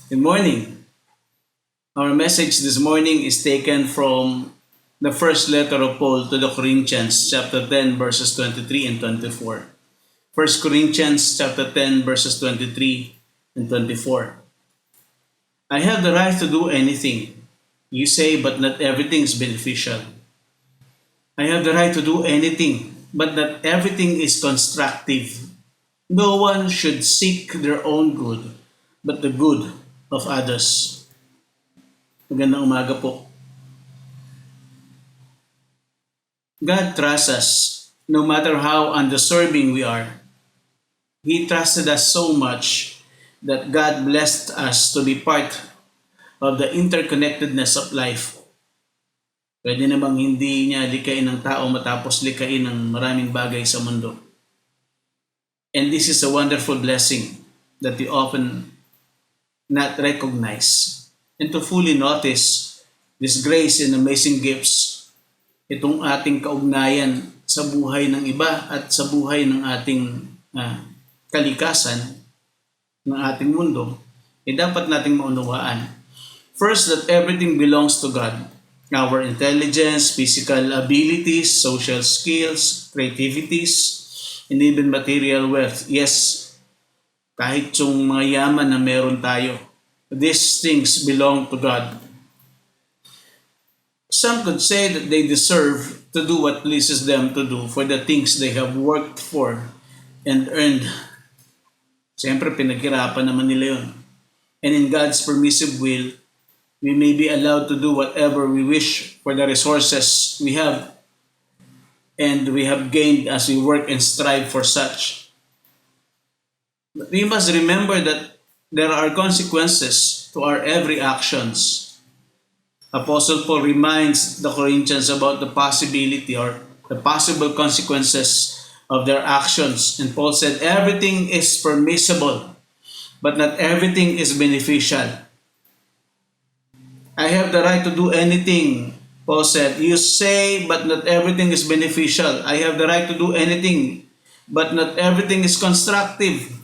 Good morning. Our message this morning is taken from the first letter of Paul to the Corinthians, chapter 10, verses 23 and 24. First Corinthians, chapter 10, verses 23 and 24. I have the right to do anything, you say, but not everything is beneficial. I have the right to do anything, but not everything is constructive. No one should seek their own good, but the good of others. Magandang umaga po. God trusts us no matter how undeserving we are. He trusted us so much that God blessed us to be part of the interconnectedness of life. Pwede namang hindi niya likain ng tao matapos likain ng maraming bagay sa mundo. And this is a wonderful blessing that we often not recognize. And to fully notice this grace and amazing gifts, itong ating kaugnayan sa buhay ng iba at sa buhay ng ating kalikasan, ng ating mundo, dapat nating maunawaan. First, that everything belongs to God. Our intelligence, physical abilities, social skills, creativities, and even material wealth. Yes, kahit yung mga yaman na meron tayo, these things belong to God. Some could say that they deserve to do what pleases them to do for the things they have worked for and earned. Siyempre, pinaghirapan naman nila yun. And in God's permissive will, we may be allowed to do whatever we wish for the resources we have and we have gained as we work and strive for such. But we must remember that there are consequences to our every actions. Apostle Paul reminds the Corinthians about the possibility or the possible consequences of their actions. And Paul said, everything is permissible, but not everything is beneficial. I have the right to do anything, Paul said. You say, but not everything is beneficial. I have the right to do anything, but not everything is constructive.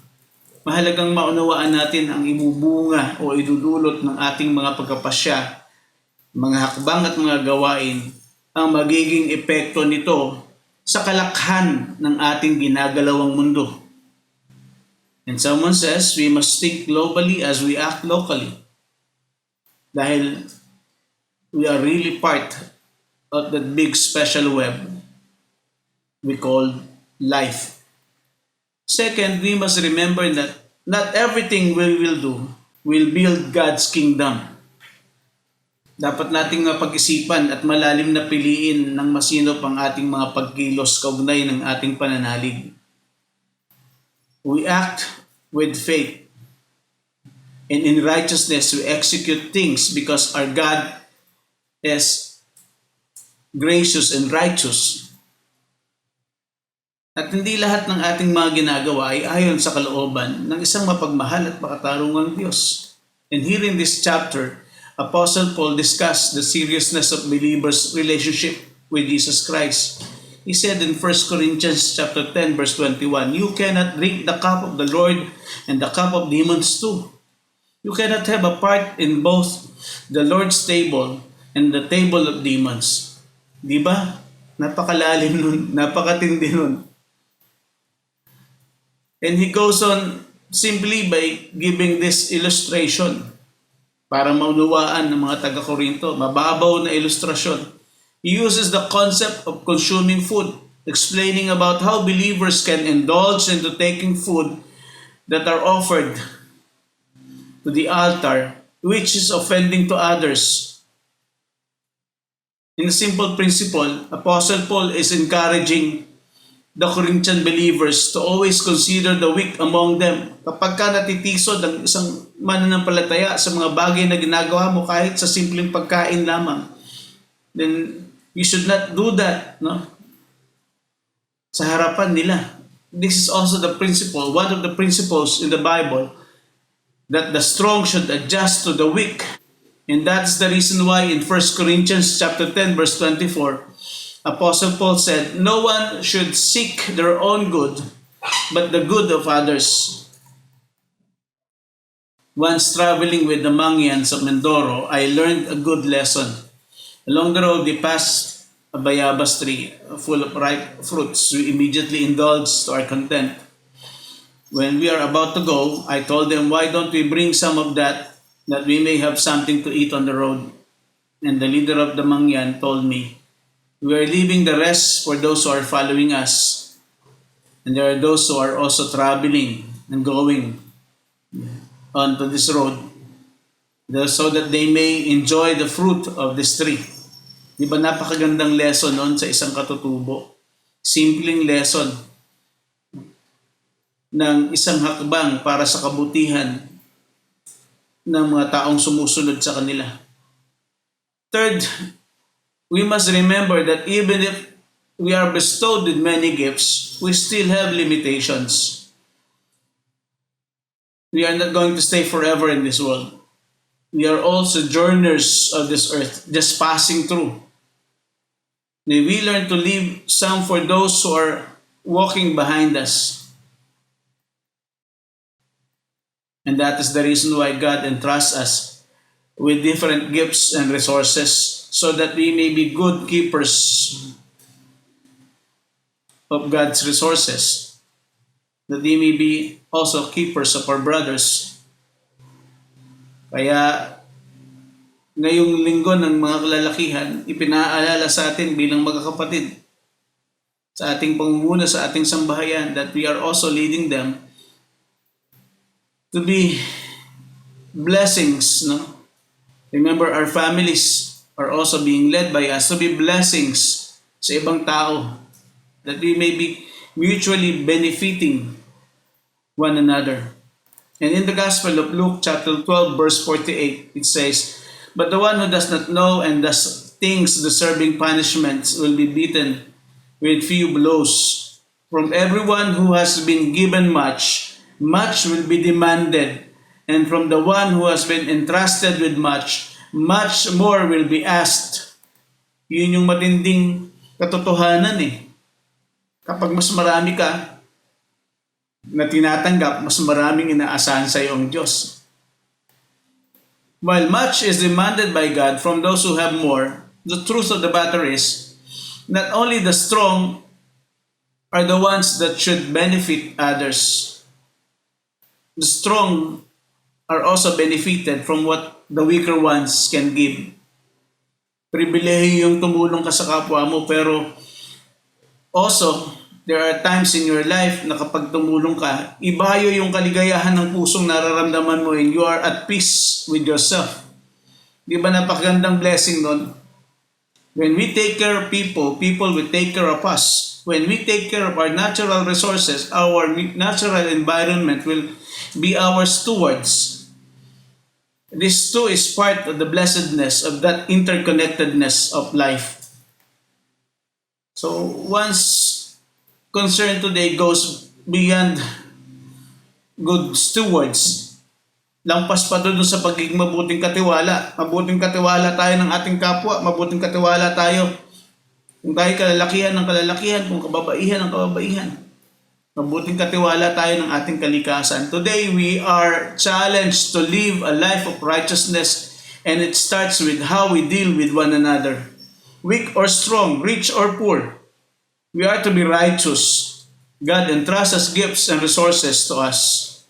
Mahalagang maunawaan natin ang ibubunga o idudulot ng ating mga pagkapasya, mga hakbang at mga gawain, ang magiging epekto nito sa kalakhan ng ating ginagalawang mundo. And someone says, we must think globally as we act locally. Dahil we are really part of that big special web we call life. Second, we must remember that not everything we will do will build God's kingdom. Dapat nating mapag-isipan at malalim na piliin ng masinop ang ating mga pagkilos kaugnay ng ating pananalig. We act with faith, and in righteousness we execute things because our God is gracious and righteous. At hindi lahat ng ating mga ginagawa ay ayon sa kalooban ng isang mapagmahal at makatarungang Diyos. And here in this chapter, Apostle Paul discussed the seriousness of believers' relationship with Jesus Christ. He said in 1 Corinthians chapter 10 verse 21, you cannot drink the cup of the Lord and the cup of demons too. You cannot have a part in both the Lord's table and the table of demons. Di ba? Napakalalim nun, napakatindi nun. And he goes on simply by giving this illustration para maunawaan ng mga taga-Korinto. Mababaw na ilustrasyon. He uses the concept of consuming food, explaining about how believers can indulge into taking food that are offered to the altar, which is offending to others. In a simple principle, Apostle Paul is encouraging the Corinthian believers to always consider the weak among them. Kapag ka natitisod ang isang mananampalataya sa mga bagay na ginagawa mo kahit sa simpleng pagkain lamang, then you should not do that, no? Sa harapan nila. This is also the principle, one of the principles in the Bible, that the strong should adjust to the weak. And that's the reason why in 1 Corinthians chapter 10 verse 24, Apostle Paul said, no one should seek their own good, but the good of others. Once traveling with the Mangyans of Mindoro, I learned a good lesson. Along the road, we passed a bayabas tree full of ripe fruits. We immediately indulged to our content. When we are about to go, I told them, why don't we bring some of that we may have something to eat on the road? And the leader of the Mangyan told me, we are leaving the rest for those who are following us. And there are those who are also traveling and going onto this road so that they may enjoy the fruit of this tree. Di ba napakagandang lesson noon sa isang katutubo? Simpleng lesson ng isang hakbang para sa kabutihan ng mga taong sumusunod sa kanila. Third, we must remember that even if we are bestowed with many gifts, we still have limitations. We are not going to stay forever in this world. We are all sojourners of this earth, just passing through. May we learn to leave some for those who are walking behind us. And that is the reason why God entrusts us with different gifts and resources so that we may be good keepers of God's resources, that we may be also keepers of our brothers. Kaya ngayong linggo ng mga kalalakihan, ipinaalala sa atin bilang magkakapatid sa ating pangunguna sa ating sambahayan that we are also leading them to be blessings. No? Remember, our families are also being led by us to be blessings sa ibang tao, that we may be mutually benefiting one another. And in the Gospel of Luke chapter 12 verse 48, it says, but the one who does not know and does things deserving punishments will be beaten with few blows. From everyone who has been given much, much will be demanded. And from the one who has been entrusted with much, much more will be asked. Yun yung matinding katotohanan eh. Kapag mas marami ka na tinatanggap, mas maraming inaasahan sa iyo ang Diyos. While much is demanded by God from those who have more, the truth of the matter is, not only the strong are the ones that should benefit others. The strong are also benefited from what the weaker ones can give. Pribilehiyo yung tumulong ka sa kapwa mo, pero also, there are times in your life na kapag tumulong ka, ibayo yung kaligayahan ng pusong nararamdaman mo and you are at peace with yourself. Di ba napakagandang blessing nun? When we take care of people, people will take care of us. When we take care of our natural resources, our natural environment will be our stewards. This too is part of the blessedness of that interconnectedness of life. So once concern today goes beyond good stewards, lampas pa doon sa pagiging mabuting katiwala. Mabuting katiwala tayo ng ating kapwa, mabuting katiwala tayo kung tayo kalalakihan ng kalalakihan, kung kababaihan ng kababaihan. Mabuting katiwala tayo ng ating kalikasan. Today, we are challenged to live a life of righteousness, and it starts with how we deal with one another. Weak or strong, rich or poor, we are to be righteous. God entrusts us gifts and resources to us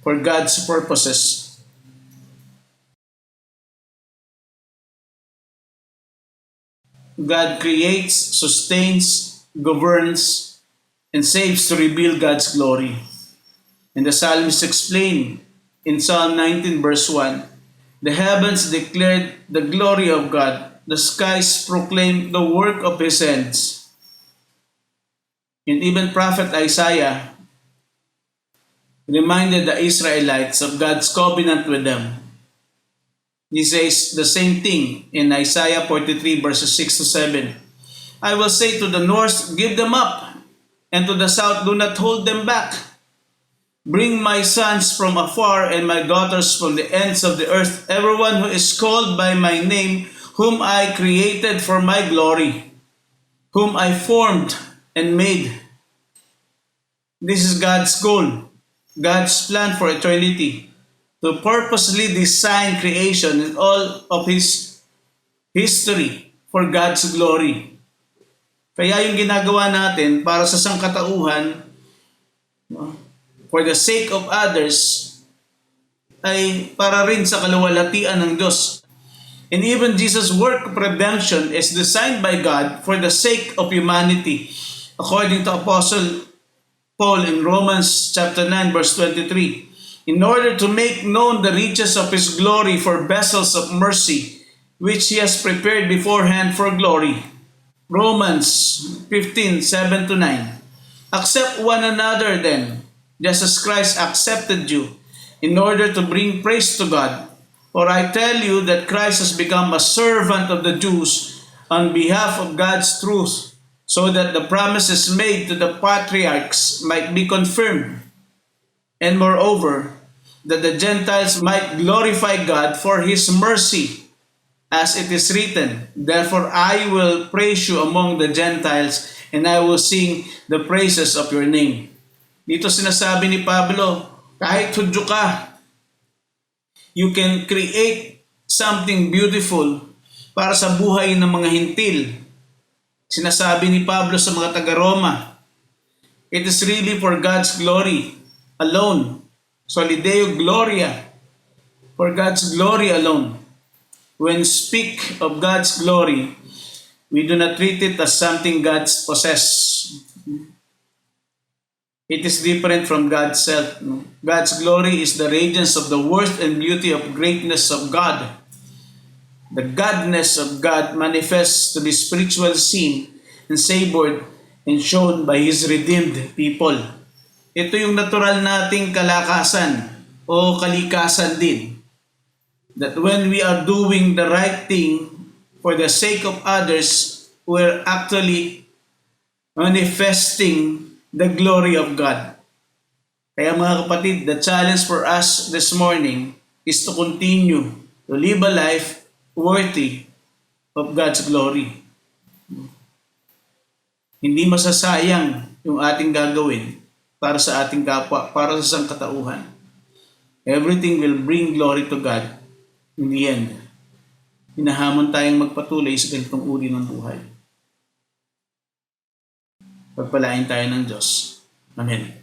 for God's purposes. God creates, sustains, governs, and saves to reveal God's glory. And the psalmist explained in Psalm 19 verse 1, the heavens declared the glory of God, the skies proclaim the work of His hands. And even Prophet Isaiah reminded the Israelites of God's covenant with them. He says the same thing in Isaiah 43 verses 6 to 7. I will say to the north, give them up, and to the south, do not hold them back. Bring my sons from afar and my daughters from the ends of the earth, everyone who is called by my name, whom I created for my glory, whom I formed and made. This is God's goal, God's plan for eternity. to purposely design creation and all of His history for God's glory. Kaya yung ginagawa natin para sa sangkatauhan, no, for the sake of others, ay para rin sa kaluwalhatian ng Diyos. And even Jesus' work of redemption is designed by God for the sake of humanity. According to Apostle Paul in Romans chapter 9 verse 23, in order to make known the riches of His glory for vessels of mercy, which He has prepared beforehand for glory. Romans 15:7-9. Accept one another then, just as Christ accepted you, in order to bring praise to God. For I tell you that Christ has become a servant of the Jews on behalf of God's truth, so that the promises made to the patriarchs might be confirmed, and moreover, that the Gentiles might glorify God for His mercy, as it is written, therefore I will praise you among the Gentiles, and I will sing the praises of your name. Dito sinasabi ni Pablo, kahit Hudyo ka, you can create something beautiful para sa buhay ng mga hintil. Sinasabi ni Pablo sa mga taga-Roma, it is really for God's glory alone. Soli Deo Gloria, for God's glory alone. When speak of God's glory, we do not treat it as something God possess. It is different from God's self. God's glory is the radiance of the worth and beauty of greatness of God. The godness of God manifests to be spiritual seen and savored and shown by His redeemed people. Ito yung natural nating kalakasan o kalikasan din. That when we are doing the right thing for the sake of others, we're actually manifesting the glory of God. Kaya mga kapatid, the challenge for us this morning is to continue to live a life worthy of God's glory. Hindi masasayang yung ating gagawin para sa ating kapwa, para sa sangkatauhan. Everything will bring glory to God in the end. Hinahamon tayong magpatuloy sa ganitong uri ng buhay. Pagpalain tayo ng Diyos. Amen.